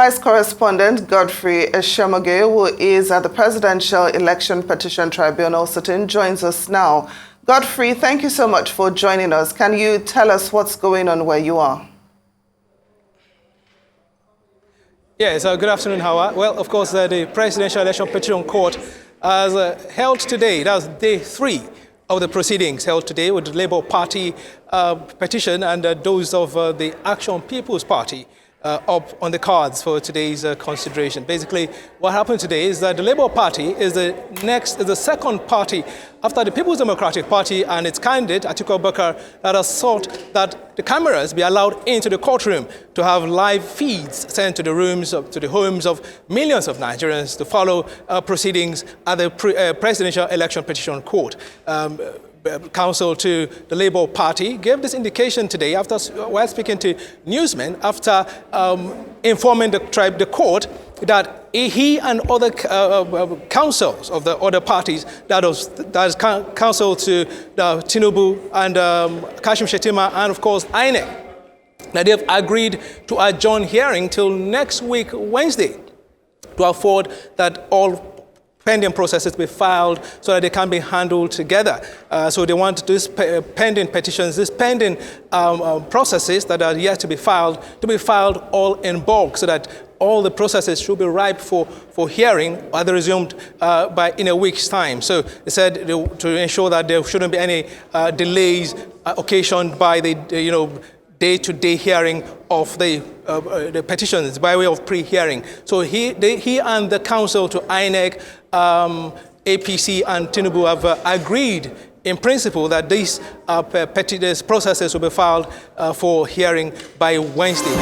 Vice Correspondent Godfrey Eshemoge, who is at the Presidential Election Petition Tribunal sitting, joins us now. Godfrey, thank you so much for joining us. Can you tell us what's going on where you are? Yes, good afternoon, Hawa. Well, of course, the Presidential Election Petition Court has held today, that's day 3 of the proceedings held today with the Labour Party petition and those of the Action People's Party up on the cards for today's consideration. Basically, what happened today is that the Labour Party is the second party after the People's Democratic Party and its candidate, Atiku Abubakar, that has sought that the cameras be allowed into the courtroom to have live feeds sent to the rooms, to the homes of millions of Nigerians to follow proceedings at the Presidential Election Petition Court. Counsel to the Labour Party gave this indication today while speaking to newsmen after informing the court that he and other counsels of the other parties, that is counsel to Tinubu and Kashim Shettima and of course INEC, that they have agreed to adjourn hearing till next week Wednesday to afford that all pending processes be filed so that they can be handled together. So they want these pending petitions, these pending processes that are yet to be filed all in bulk so that all the processes should be ripe for hearing or they resumed in a week's time. So they said to ensure that there shouldn't be any delays occasioned by the day-to-day hearing of the petitions by way of pre-hearing. So he and the counsel to INEC, APC and Tinubu have agreed in principle that these processes will be filed for hearing by Wednesday.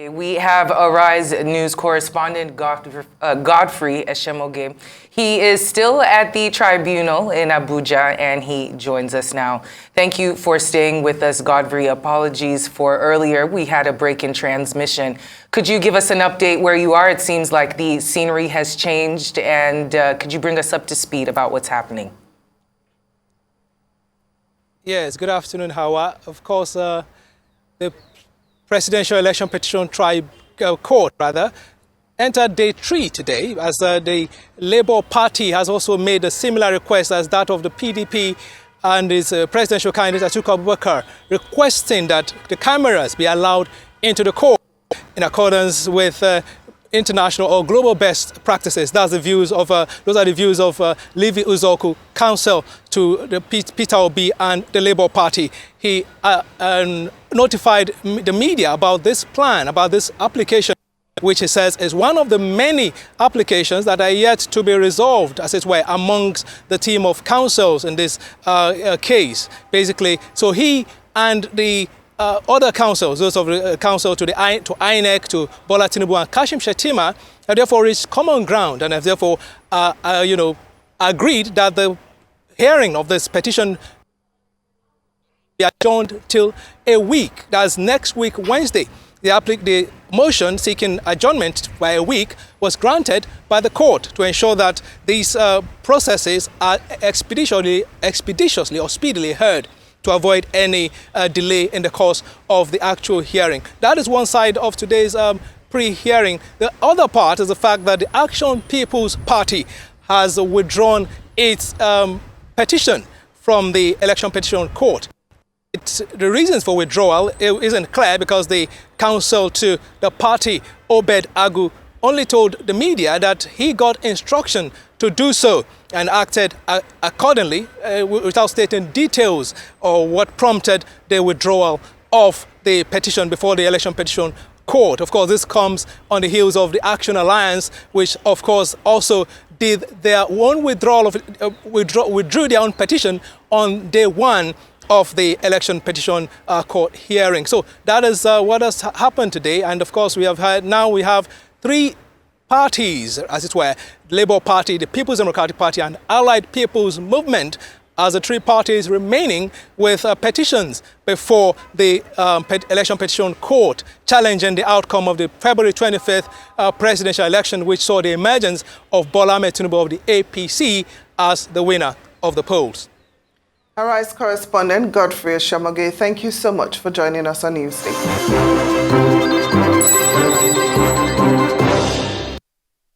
We have Arise News correspondent Godfrey Eshemoge. He is still at the tribunal in Abuja and he joins us now. Thank you for staying with us, Godfrey. Apologies for earlier. We had a break in transmission. Could you give us an update where you are? It seems like the scenery has changed and could you bring us up to speed about what's happening? Yes, good afternoon, Hawa. Of course, the Presidential Election Petition Court entered day 3 today as the Labour Party has also made a similar request as that of the PDP and its presidential candidate Atiku Abubakar, requesting that the cameras be allowed into the court in accordance with international or global best practices. That's the views of those are the views of Levi Uzoku, counsel to the Peter Obi and the Labour Party. He notified the media about this plan, about this application, which he says is one of the many applications that are yet to be resolved, as it were, amongst the team of counsels in this case. Basically, so he and the other councils, those of the council to INEC, to Bola Tinubu and Kashim Shettima, have therefore reached common ground and have therefore, agreed that the hearing of this petition be adjourned till a week. That's next week, Wednesday. The motion seeking adjournment by a week was granted by the court to ensure that these processes are expeditiously or speedily heard, to avoid any delay in the course of the actual hearing. That is one side of today's pre-hearing. The other part is the fact that the Action People's Party has withdrawn its petition from the Election Petition Court. The reasons for withdrawal isn't clear because the counsel to the party, Obed Agu, only told the media that he got instruction to do so and acted accordingly without stating details or what prompted the withdrawal of the petition before the Election Petition Court. Of course, this comes on the heels of the Action Alliance, which of course also did their own withdrew their own petition on day 1 of the Election Petition Court hearing. So that is what has happened today. And of course, we have 3 parties, as it were, the Labour Party, the People's Democratic Party and Allied People's Movement as the 3 parties remaining with petitions before the Election Petition Court challenging the outcome of the February 25th presidential election, which saw the emergence of Bola Tinubu of the APC as the winner of the polls. Arise correspondent Godfrey Eshemoge, thank you so much for joining us on Newsday.